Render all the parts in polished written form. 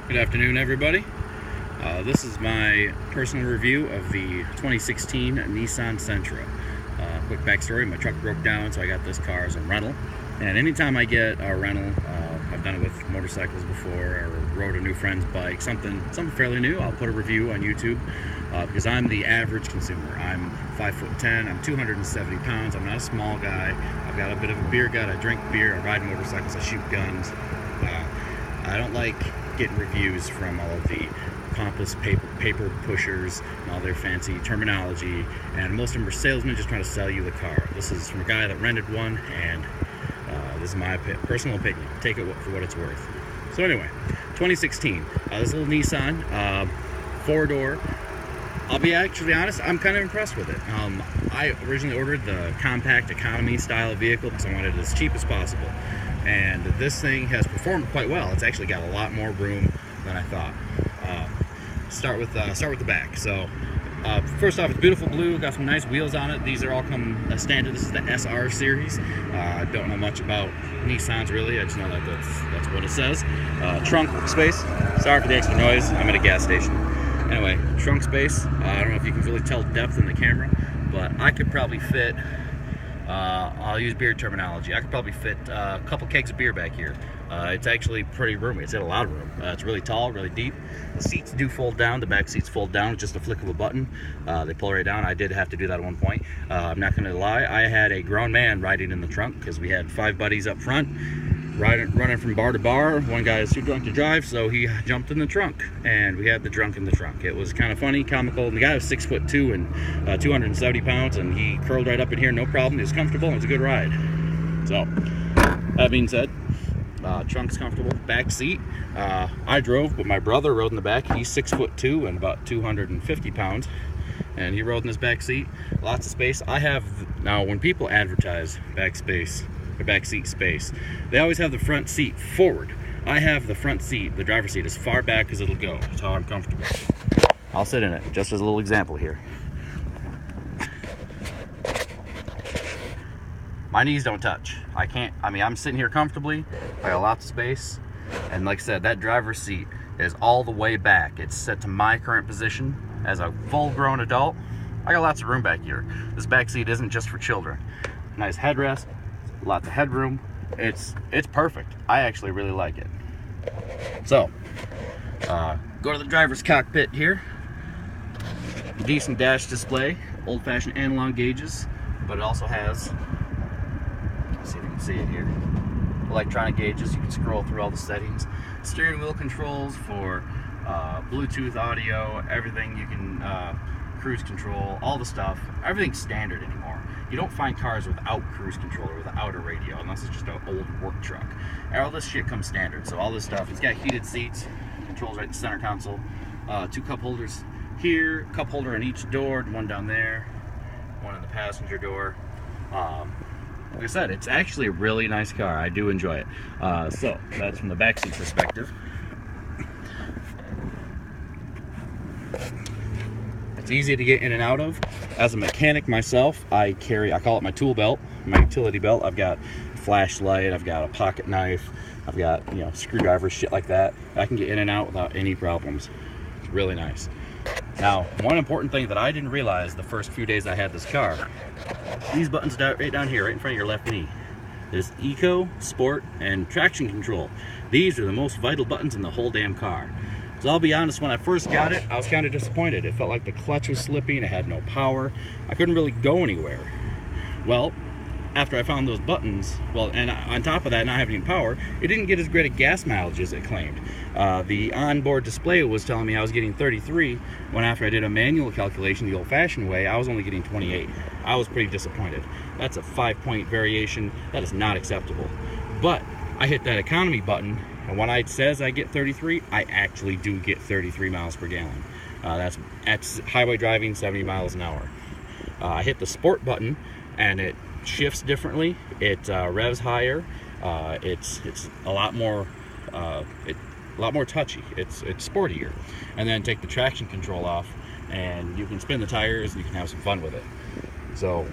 Good afternoon, everybody. This is my personal review of the 2016 Nissan Sentra. Quick backstory, my truck broke down, so I got this car as a rental. And anytime I get a rental, I've done it with motorcycles before, or rode a new friend's bike, something fairly new, I'll put a review on YouTube. Because I'm the average consumer. I'm 5'10", I'm 270 pounds, I'm not a small guy. I've got a bit of a beer gut, I drink beer, I ride motorcycles, I shoot guns. I don't like getting reviews from all of the pompous paper pushers and all their fancy terminology, and most of them are salesmen just trying to sell you the car. This is from a guy that rented one, and this is my personal opinion. Take it for what it's worth. So anyway, 2016, this little Nissan, 4-door. I'll be actually honest, I'm kind of impressed with it. I originally ordered the compact economy style vehicle because I wanted it as cheap as possible. And this thing has performed quite well. It's actually got a lot more room than I thought. Start with the back. So first off, it's beautiful blue. Got some nice wheels on it. These are all come standard. This is the SR series. I don't know much about Nissans really. I just know that that's what it says. Trunk space. Sorry for the extra noise. I'm at a gas station. Anyway, trunk space. I don't know if you can really tell depth in the camera, but I could probably fit. I'll use beer terminology. I could probably fit a couple kegs of beer back here. It's actually pretty roomy. It's got a lot of room. It's really tall, really deep. The seats do fold down. The back seats fold down with just a flick of a button. They pull right down. I did have to do that at one point. I'm not going to lie. I had a grown man riding in the trunk because we had 5 buddies up front, running from bar to bar. One guy is too drunk to drive, so he jumped in the trunk, and we had the drunk in the trunk. It was kind of funny, comical. And the guy was 6'2" and 270 pounds, and he curled right up in here, no problem. It was comfortable, and it was a good ride. So, that being said, trunk's comfortable. Back seat, I drove, but my brother rode in the back. He's 6'2" and about 250 pounds, and he rode in this back seat. Lots of space. I have, now when people advertise back space, or back seat space, they always have the front seat forward. I have the front seat, the driver's seat, as far back as it'll go. That's how I'm comfortable. I'll sit in it, just as a little example here. My knees don't touch. I'm sitting here comfortably. I got lots of space. And like I said, that driver's seat is all the way back. It's set to my current position as a full-grown adult. I got lots of room back here. This back seat isn't just for children. Nice headrest, lots of headroom. It's perfect. I actually really like it. So, go to the driver's cockpit here. Decent dash display, old-fashioned analog gauges, but it also has, let's see if you can see it here, electronic gauges. You can scroll through all the settings. Steering wheel controls for Bluetooth audio, everything. You can cruise control, all the stuff. Everything's standard anymore. You don't find cars without cruise control or without a radio, unless it's just an old work truck. All this shit comes standard. So all this stuff, it's got heated seats, controls right in the center console, 2 cup holders here, cup holder in each door, one down there, one in the passenger door. Like I said, it's actually a really nice car. I do enjoy it. So that's from the backseat perspective. It's easy to get in and out of. As a mechanic myself, I call it my tool belt, my utility belt. I've got a flashlight, I've got a pocket knife, I've got, screwdrivers, shit like that. I can get in and out without any problems. It's really nice. Now, one important thing that I didn't realize the first few days I had this car, these buttons right down here, right in front of your left knee. There's Eco, Sport, and Traction Control. These are the most vital buttons in the whole damn car. So I'll be honest, when I first got it, I was kind of disappointed. It felt like the clutch was slipping, it had no power. I couldn't really go anywhere. Well, after I found those buttons, and on top of that, not having any power, it didn't get as great a gas mileage as it claimed. The onboard display was telling me I was getting 33, when after I did a manual calculation the old-fashioned way, I was only getting 28. I was pretty disappointed. That's a 5-point variation. That is not acceptable. But I hit that economy button, and when it says I get 33, I actually do get 33 miles per gallon. That's highway driving, 70 miles an hour. I hit the sport button, and it shifts differently. It revs higher. It's a lot more touchy. It's sportier. And then take the traction control off, and you can spin the tires, and you can have some fun with it. So,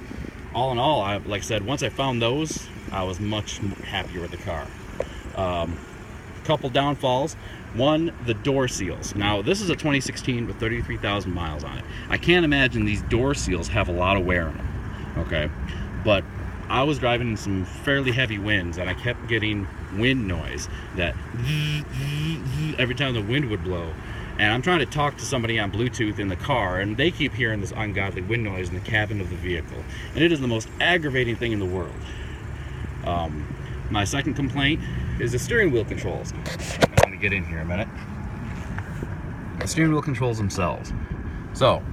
all in all, like I said, once I found those, I was much happier with the car. couple downfalls. One, the door seals. Now, this is a 2016 with 33,000 miles on it. I can't imagine these door seals have a lot of wear in them, okay? But I was driving in some fairly heavy winds, and I kept getting wind noise, that every time the wind would blow. And I'm trying to talk to somebody on Bluetooth in the car, and they keep hearing this ungodly wind noise in the cabin of the vehicle. And it is the most aggravating thing in the world. My second complaint is the steering wheel controls. Let me get in here a minute. The steering wheel controls themselves. So,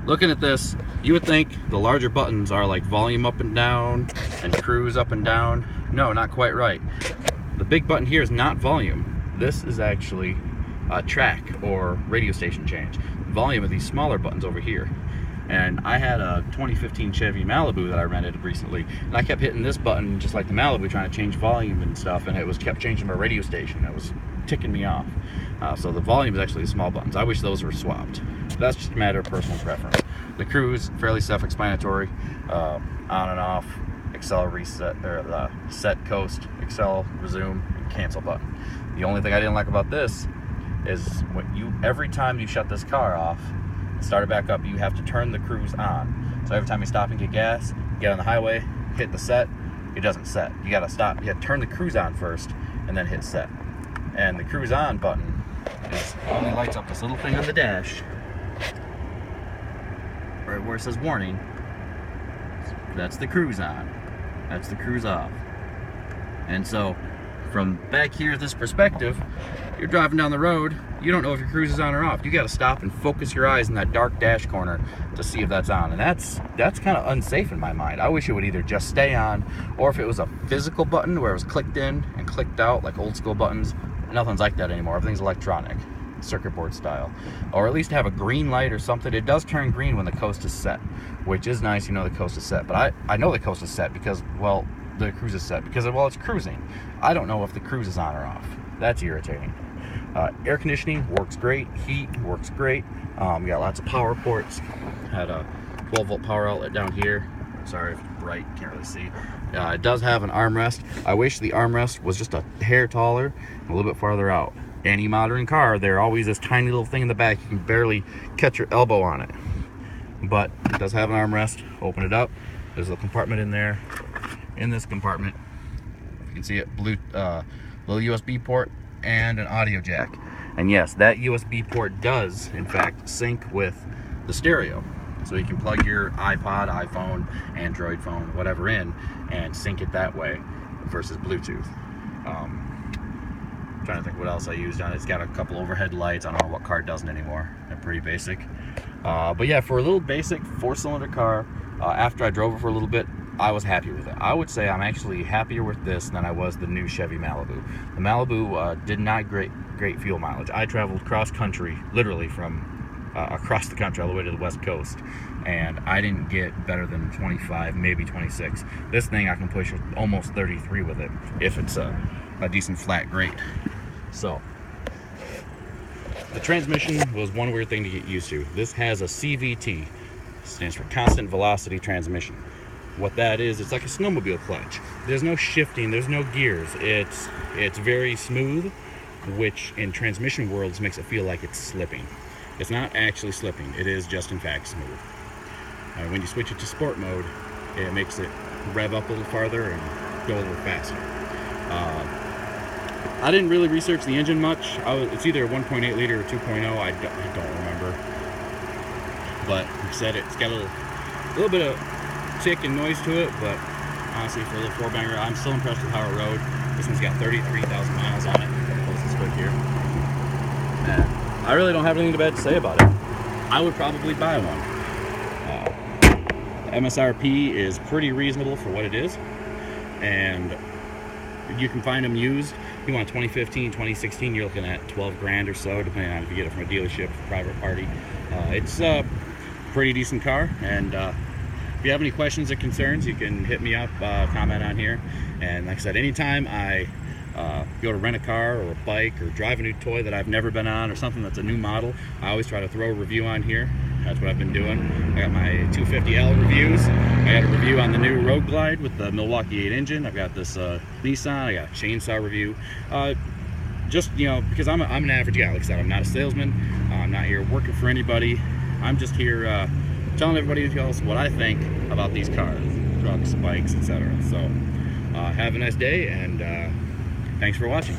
looking at this, you would think the larger buttons are like volume up and down and cruise up and down. No, not quite right. The big button here is not volume. This is actually a track or radio station change. Volume of these smaller buttons over here. And I had a 2015 Chevy Malibu that I rented recently, and I kept hitting this button just like the Malibu, trying to change volume and stuff, and it was kept changing my radio station. It was ticking me off. So the volume is actually the small buttons. I wish those were swapped. That's just a matter of personal preference. The cruise, fairly self-explanatory. On and off, accel reset, or the set coast, accel, resume, and cancel button. The only thing I didn't like about this is when every time you shut this car off, start it back up, you have to turn the cruise on. So every time you stop and get gas, get on the highway, hit the set, it doesn't set. You gotta stop, you gotta turn the cruise on first, and then hit set. And the cruise on button only lights up this little thing on the dash, right where it says warning. That's the cruise on. That's the cruise off. And so, from back here, this perspective, you're driving down the road, you don't know if your cruise is on or off. You got to stop and focus your eyes in that dark dash corner to see if that's on. And that's kind of unsafe in my mind. I wish it would either just stay on, or if it was a physical button where it was clicked in and clicked out like old school buttons. Nothing's like that anymore. Everything's electronic, circuit board style. Or at least have a green light or something. It does turn green when the coast is set, which is nice. You know the coast is set. But I know the coast is set because, well, the cruise is set because, well, it's cruising. I don't know if the cruise is on or off. That's irritating. Air conditioning works great. Heat works great. We got lots of power ports. Had a 12-volt power outlet down here. Sorry if it's bright, can't really see. It does have an armrest. I wish the armrest was just a hair taller and a little bit farther out. Any modern car, there's always this tiny little thing in the back. You can barely catch your elbow on it. But it does have an armrest. Open it up. There's a compartment in there. In this compartment, you can see it, little USB port and an audio jack. And yes, that USB port does in fact sync with the stereo, so you can plug your iPod, iPhone, Android phone, whatever in, and sync it that way versus Bluetooth. Trying to think what else I used on it. It's got a couple overhead lights. I don't know what car doesn't anymore. They're pretty basic, but yeah, for a little basic 4-cylinder car, after I drove it for a little bit, I was happy with it. I would say I'm actually happier with this than I was the new Chevy Malibu. The Malibu did not great fuel mileage. I traveled cross country, literally from across the country all the way to the west coast, and I didn't get better than 25, maybe 26. This thing I can push almost 33 with it if it's a decent flat grade. So the transmission was one weird thing to get used to. This has a CVT, stands for constant velocity transmission. What that is, it's like a snowmobile clutch. There's no shifting, there's no gears. It's very smooth, which in transmission worlds makes it feel like it's slipping. It's not actually slipping, it is just in fact smooth. When you switch it to sport mode, it makes it rev up a little farther and go a little faster. I didn't really research the engine much. It's either a 1.8 liter or 2.0, I don't remember. But like I said, it's got a little bit of tick and noise to it, but honestly, for a little 4-banger, I'm still impressed with how it rode. This one's got 33,000 miles on it. Close this quick here. And I really don't have anything bad to say about it. I would probably buy one. MSRP is pretty reasonable for what it is, and you can find them used. If you want 2015, 2016, you're looking at 12 grand or so, depending on if you get it from a dealership or private party. It's a pretty decent car, and if you have any questions or concerns, you can hit me up, comment on here. And like I said, anytime I go to rent a car or a bike or drive a new toy that I've never been on or something that's a new model, I always try to throw a review on here. That's what I've been doing. I got my 250L reviews. I got a review on the new Road Glide with the Milwaukee 8 engine. I've got this Nissan. I got a chainsaw review. Just, you know, because I'm an average guy. Like I said, I'm not a salesman. I'm not here working for anybody. I'm just here telling everybody else what I think about these cars, trucks, bikes, etc. So have a nice day, and thanks for watching.